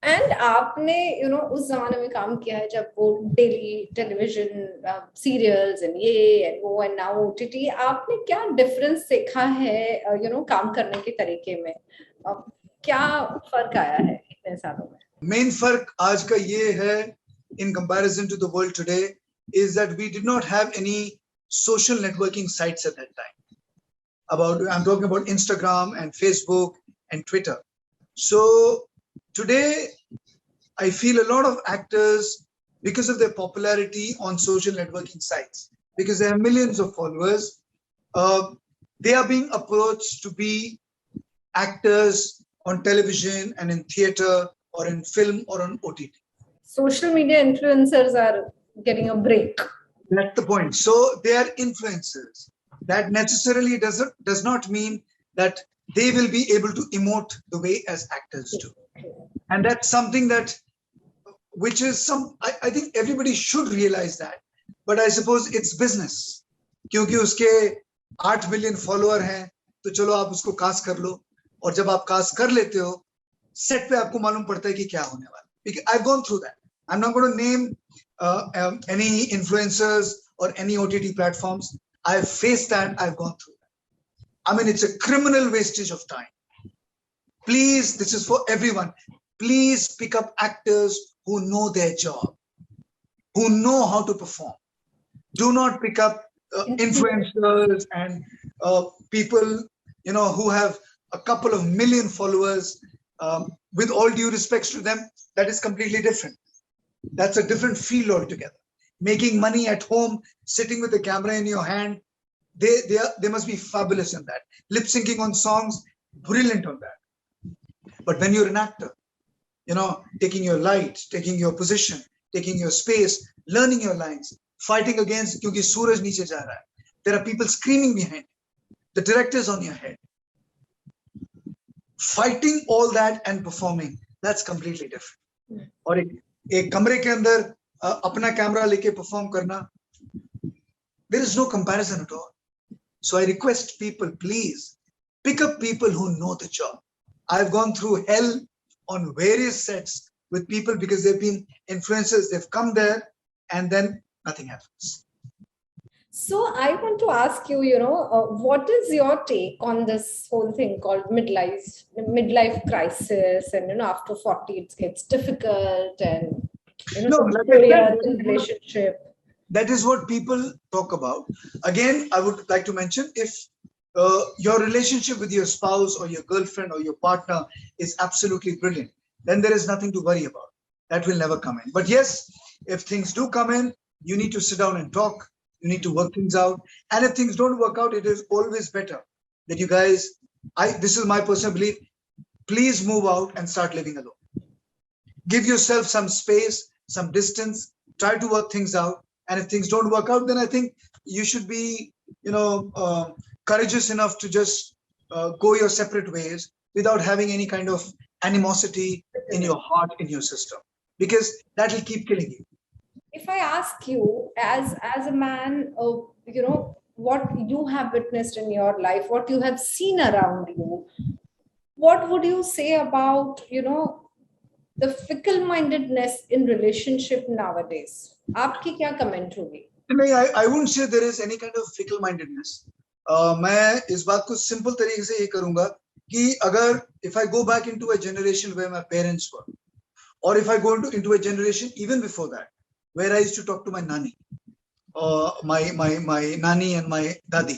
And आपने उस जमाने में काम किया है जब वो डेली टेलीविजन सीरियल्स एंड ये एंड वो एंड नाउ ओटीटी, आपने क्या डिफरेंस देखा है काम करने के तरीके में? क्या फर्क आया है इतने सालों में? मेन फर्क आज का ये है in comparison to the world today is that we did not have any social networking sites at that time. I'm talking about Instagram and Facebook and Twitter. So today I feel a lot of actors, because of their popularity on social networking sites, because they have millions of followers, they are being approached to be actors on television and in theater or in film or on OTT. Social media influencers are getting a break. That's the point. So they are influencers. That necessarily does not mean that they will be able to emote the way as actors do. And that's something that, which is I think everybody should realize that. But I suppose it's business. क्योंकि उसके 8 million follower हैं, तो चलो आप उसको cast कर लो, और जब आप कास्ट कर लेते हो, सेट पे आपको मालूम पड़ता है कि क्या होने वाला. Because I've gone through that. I'm not going to name any influencers or any OTT platforms. I've faced that. I've gone through that. I mean, it's a criminal wastage of time. Please, this is for everyone. Please pick up actors who know their job, who know how to perform. Do not pick up influencers and people, who have a couple of million followers. With all due respects to them, that is completely different. That's a different field altogether. Making money at home, sitting with the camera in your hand, they must be fabulous in that. Lip syncing on songs, brilliant on that. But when you're an actor, taking your light, taking your position, taking your space, learning your lines, fighting against, kyunki suraj niche ja raha hai. There are people screaming behind you. The director's on your head. Fighting all that and performing, that's completely different. और एक कमरे के अंदर अपना camera लेके perform करना, there is no comparison at all. So I request people, please pick up people who know the job. I've gone through hell on various sets with people because they've been influencers. They've come there and then nothing happens. So I want to ask you, what is your take on this whole thing called midlife crisis, and after 40 it gets difficult, and career and relationship. That is what people talk about. Again, I would like to mention, if your relationship with your spouse or your girlfriend or your partner is absolutely brilliant, then there is nothing to worry about. That will never come in. But yes, if things do come in, you need to sit down and talk. You need to work things out. And if things don't work out, it is always better that you guys, this is my personal belief, please move out and start living alone. Give yourself some space, some distance, try to work things out. And if things don't work out, then I think you should be, courageous enough to just go your separate ways without having any kind of animosity in your heart, in your system, because that will keep killing you. If I ask you, as a man, what you have witnessed in your life, what you have seen around you, what would you say about the fickle mindedness in relationship nowadays? आपकी क्या comment होगी? I wouldn't say there is any kind of fickle mindedness. मैं इस बात को simple तरीके से ये करूंगा कि अगर if I go back into a generation where my parents were, or if I go into a generation even before that, where I used to talk to my nani, my nani and my dadi.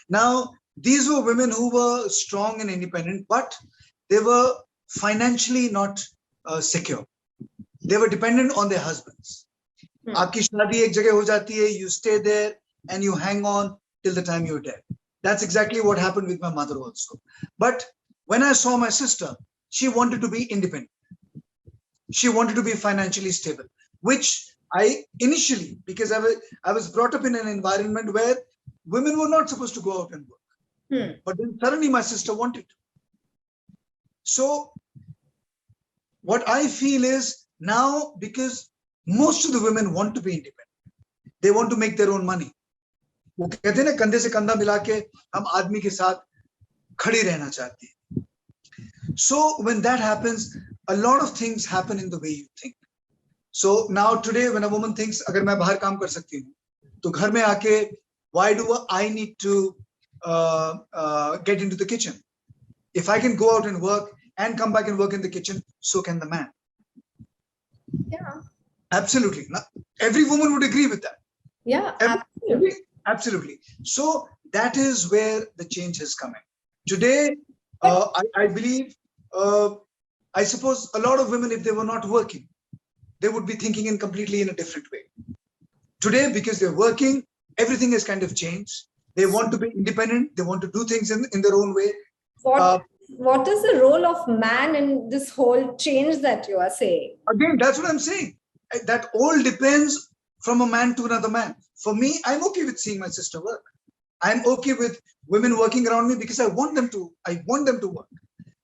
Now, these were women who were strong and independent, but they were financially not secure. They were dependent on their husbands. आपकी शादी एक जगह हो जाती है, you stay there and you hang on till the time you're dead. That's exactly what happened with my mother also. But when I saw my sister, she wanted to be independent. She wanted to be financially stable, which I initially, because I was brought up in an environment where women were not supposed to go out and work. But then suddenly my sister wanted to. So what I feel is now, because most of the women want to be independent, they want to make their own money. वो कहते हैं ना, कंधे से कंधा मिला के हम आदमी के साथ खड़ी रहना चाहती हैं. So when that happens, a lot of things happen in the way you think. So now today, when a woman thinks, "Agar main bahar kaam kar sakti hu, to ghar mein aake, why do I need to get into the kitchen? If I can go out and work and come back and work in the kitchen, so can the man." Yeah. Absolutely. Now, every woman would agree with that. Yeah, absolutely. Absolutely. So that is where the change has come in. Today, I believe, I suppose a lot of women, if they were not working, they would be thinking in completely in a different way. Today, because they're working, everything has kind of changed. They want to be independent. They want to do things in their own way. What is the role of man in this whole change that you are saying? Again, that's what I'm saying. That all depends from a man to another man. For me, I'm okay with seeing my sister work. I'm okay with women working around me because I want them to work.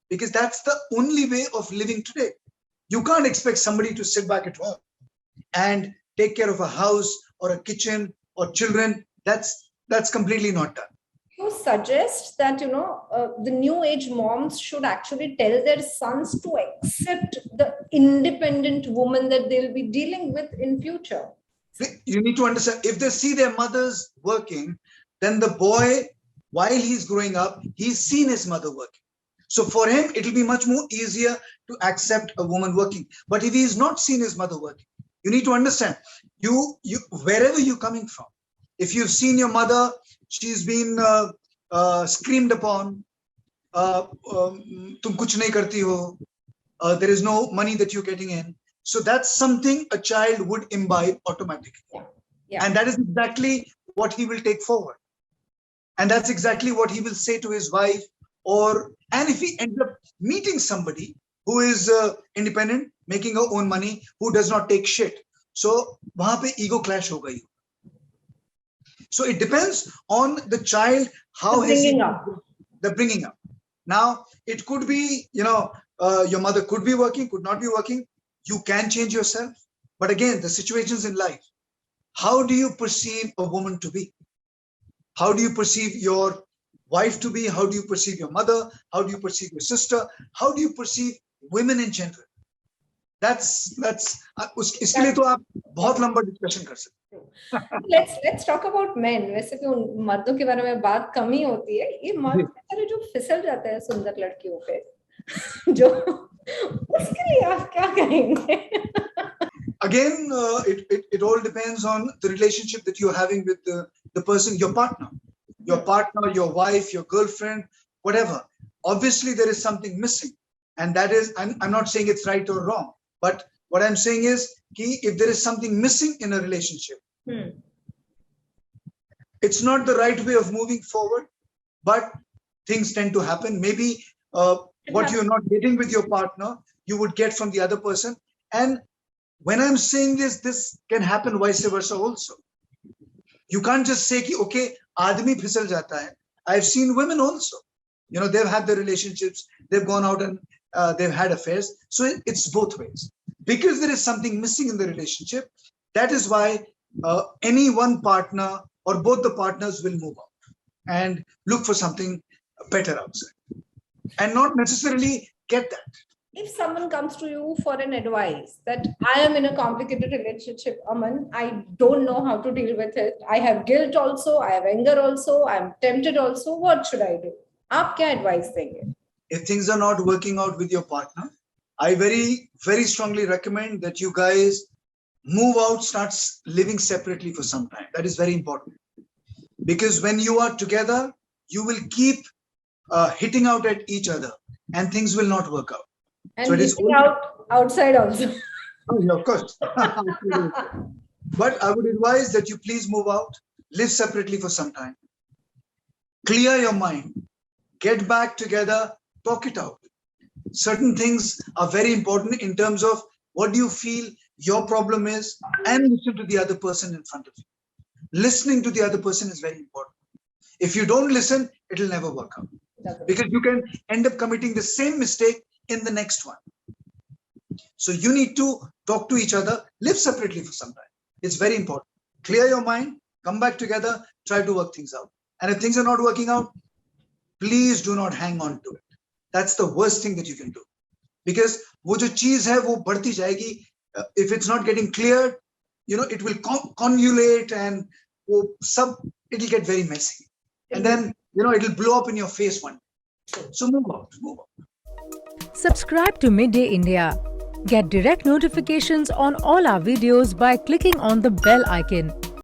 Because that's the only way of living today. You can't expect somebody to sit back at home and take care of a house or a kitchen or children. That's completely not done. You suggest that the new age moms should actually tell their sons to accept the independent woman that they'll be dealing with in future. You need to understand, if they see their mothers working, then the boy, while he's growing up, he's seen his mother working. So for him, it'll be much more easier to accept a woman working. But if he's not seen his mother working, you need to understand, you wherever you're coming from, if you've seen your mother, she's been screamed upon, tum kuch nahi karti ho, there is no money that you're getting in. So that's something a child would imbibe automatically. Yeah. And that is exactly what he will take forward. And that's exactly what he will say to his wife. And if he ends up meeting somebody who is independent, making her own money, who does not take shit, so wahan pe ego clash hoga hi. So it depends on the child, how the bringing up. Now, it could be, your mother could be working, could not be working. You can change yourself. But again, the situations in life, how do you perceive a woman to be? How do you perceive your wife to be? How do you perceive your mother? How do you perceive your sister? How do you perceive women in general? इसके लिए तो आप बहुत लंबा discussion कर सकते हैं. Let's talk about men. वैसे भी उन मर्दों के बारे में बात कम ही होती है. ये मर्द बेचारे जो फिसल जाते हैं सुंदर लड़कियों पे, जो उसके लिए आप क्या कहेंगे? Again, it all depends on the relationship that you're having with the person, your partner, your wife, your girlfriend, whatever. Obviously, there is something missing, and that is, I'm not saying it's right or wrong, but what I'm saying is, if there is something missing in a relationship, it's not the right way of moving forward, but things tend to happen. Maybe what you're not getting with your partner, you would get from the other person. And when I'm saying this can happen vice versa also. You can't just say, okay, aadmi phisal jata hai. I've seen women also. They've had their relationships, they've gone out and they've had affairs. So it's both ways. Because there is something missing in the relationship, that is why any one partner or both the partners will move out and look for something better outside and not necessarily get that. If someone comes to you for an advice that I am in a complicated relationship, Aman, I don't know how to deal with it. I have guilt also, I have anger also, I'm tempted also. What should I do? आप क्या advice देंगे? If things are not working out with your partner, I very, very strongly recommend that you guys move out, start living separately for some time. That is very important. Because when you are together, you will keep hitting out at each other and things will not work out. And so hitting out outside also. Oh, yeah, of course. But I would advise that you please move out, live separately for some time. Clear your mind, get back together, talk it out. Certain things are very important in terms of what do you feel your problem is, and listen to the other person in front of you. Listening to the other person is very important. If you don't listen, it'll never work out. Because you can end up committing the same mistake in the next one. So you need to talk to each other, live separately for some time. It's very important. Clear your mind, come back together, try to work things out. And if things are not working out, please do not hang on to it. That's the worst thing that you can do. because वो जो चीज है वो बढ़ती जाएगी. If it's not getting cleared, it will convolute, and वो सब, it'll get very messy, and then it'll blow up in your face one day. So move out. Subscribe to Midday India. Get direct notifications on all our videos by clicking on the bell icon.